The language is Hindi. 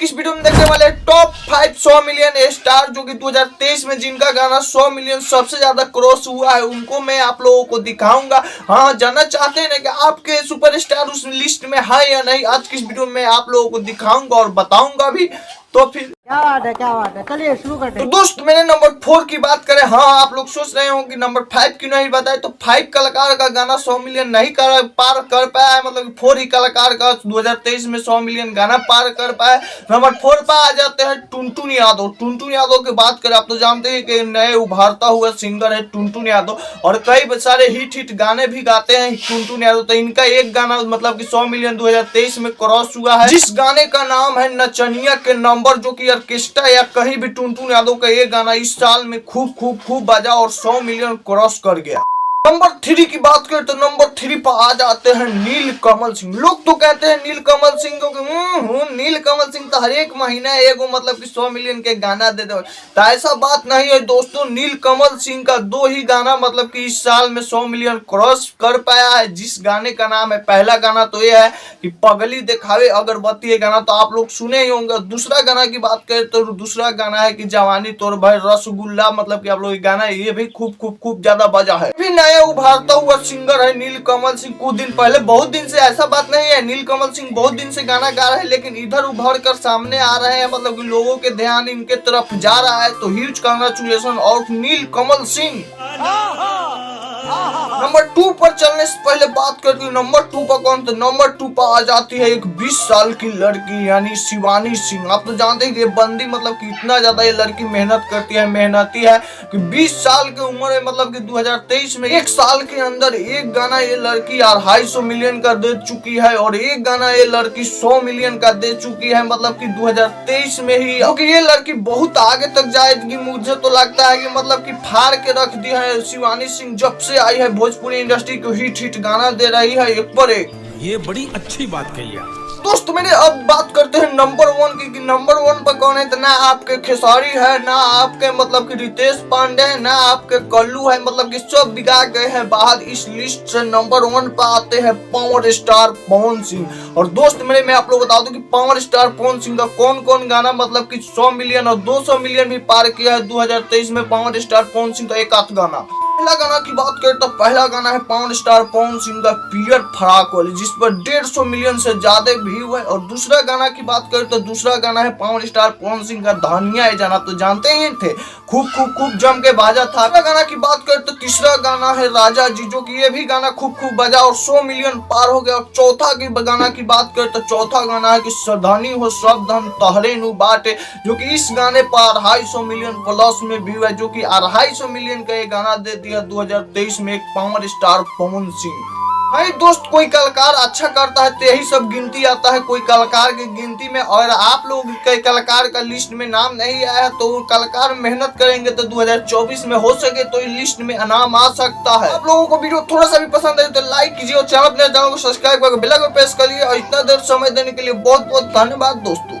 की इस वीडियो में देखने वाले टॉप 5 100 मिलियन स्टार जो कि 2023 में जिनका गाना 100 मिलियन सबसे ज्यादा क्रॉस हुआ है उनको मैं आप लोगों को दिखाऊंगा। हाँ, जानना चाहते हैं ना कि आपके सुपरस्टार उस लिस्ट में है या नहीं, आज की इस वीडियो में आप लोगों को दिखाऊंगा और बताऊंगा भी। तो फिर क्या बात है, चलिए शुरू करते हैं। तो दोस्त मैंने नंबर 4 की बात करें, हाँ आप लोग सोच रहे हो कि नंबर 5 क्यों नहीं बताए, तो 5 कलाकार का गाना 100 मिलियन नहीं पार कर पाया है, मतलब 4 ही कलाकार का 2023 में 100 मिलियन गाना पार कर पाया। नंबर 4 पर आ जाते हैं टुनटुन यादव। टुनटुन यादव की बात करें, आप तो जानते हैं कि नए उभारता हुआ सिंगर है टुनटुन यादव और कई सारे हिट गाने भी गाते हैं टुनटुन यादव। तो इनका एक गाना मतलब कि 100 मिलियन 2023 में क्रॉस हुआ है, जिस गाने का नाम है नचनिया के नंबर, जो कि ऑर्केस्ट्रा या कहीं भी टुनटुन यादव का ये गाना इस साल में खूब बजा और 100 मिलियन क्रॉस कर गया। नंबर 3 की बात करें तो नंबर 3 पर आ जाते हैं नीलकमल सिंह। लोग तो कहते हैं नीलकमल सिंह को नीलकमल सिंह तो हर एक महीना एगो मतलब कि 100 मिलियन के गाना दे दे, तो ऐसा बात नहीं है दोस्तों। नीलकमल सिंह का 2 ही गाना मतलब कि इस साल में 100 मिलियन क्रॉस कर पाया है, जिस गाने का नाम है, पहला गाना तो ये है कि पगली दिखावे अगरबत्ती, ये गाना तो आप लोग सुने ही होंगे। दूसरा गाना की बात करें तो दूसरा गाना है कि जवानी तोर भाई रसगुल्ला, मतलब कि आप लोग गाना ये भी खूब ज्यादा बजा है। उभारता हुआ सिंगर है नीलकमल सिंह। कुछ दिन पहले, बहुत दिन से, ऐसा बात नहीं है, नीलकमल सिंह बहुत दिन से गाना गा रहे हैं, लेकिन इधर उभर कर सामने आ रहे हैं, मतलब कि लोगों के ध्यान इनके तरफ जा रहा है। तो ह्यूज कांग्रेचुलेशन और नीलकमल सिंह। नंबर 2 पर चलने से पहले बात करती हूँ नंबर 2 पर कौन, तो नंबर 2 पर आ जाती है एक 20 साल की लड़की यानी शिवानी सिंह। आप तो जानते हैं कि ये बंदी मतलब कि इतना ज्यादा ये लड़की मेहनत करती है, मेहनती है कि 20 साल की उम्र है, मतलब कि 2023 में एक साल के अंदर एक गाना ये लड़की 250 मिलियन का दे चुकी है और एक गाना ये लड़की 100 मिलियन का दे चुकी है, मतलब कि 2023 में ही। क्योंकि ये लड़की बहुत आगे तक जाएगी, मुझे तो लगता है कि मतलब कि फाड़ के रख दिया है शिवानी सिंह। जब से आई है भोजपुरी इंडस्ट्री को हिट गाना दे रही है एक पर एक। ये बड़ी अच्छी बात कही आप दोस्त। मैंने अब बात करते हैं नंबर 1 की, कि नंबर 1 पर कौन है, तो ना आपके खेसारी है, ना आपके मतलब कि रितेश पांडे है, ना आपके कल्लू है, मतलब कि सब बिगा गए हैं बाहर। इस लिस्ट से नंबर 1 पर आते हैं पावर स्टार पवन सिंह। और दोस्त मैं आप लोग बता दूं कि पावर स्टार पवन सिंह का कौन कौन गाना मतलब कि 100 मिलियन और 200 मिलियन भी पार किया है 2023 में पावर स्टार पवन सिंह का एक आध गाना। पहला गाना की बात करें तो पहला गाना है पावर स्टार पवन सिंह का पियर फराक वाली, जिस पर 150 मिलियन से ज्यादा व्यू है। और दूसरा गाना की बात करें तो दूसरा गाना है पावर स्टार पवन सिंह का धनिया है जाना, तो जानते ही थे खूब जम के बाजा था। गाना की बात करें तो तीसरा गाना है राजा जी, जो कि ये भी गाना खूब बजा और 100 मिलियन पार हो गया। और चौथा की गाना की बात करें तो चौथा गाना है कि सधनी हो सब धन तहरे नु बाटे, जो कि इस गाने पर 250 मिलियन प्लस में व्यू है, जो कि 250 मिलियन का ये गाना दे दिया 2023 में एक पावर स्टार पवन सिंह। भाई दोस्त, कोई कलाकार अच्छा करता है तो यही सब गिनती आता है कोई कलाकार की गिनती में। और आप लोग कई कलाकार का लिस्ट में नाम नहीं आया तो कलाकार मेहनत करेंगे तो 2024 में हो सके तो इस लिस्ट में नाम आ सकता है। आप लोगों को वीडियो थोड़ा सा भी पसंद है तो लाइक कीजिए और चैनल को सब्सक्राइब करके बेल आइकन प्रेस करिए। और इतना देर समय देने के लिए बहुत धन्यवाद दोस्तों।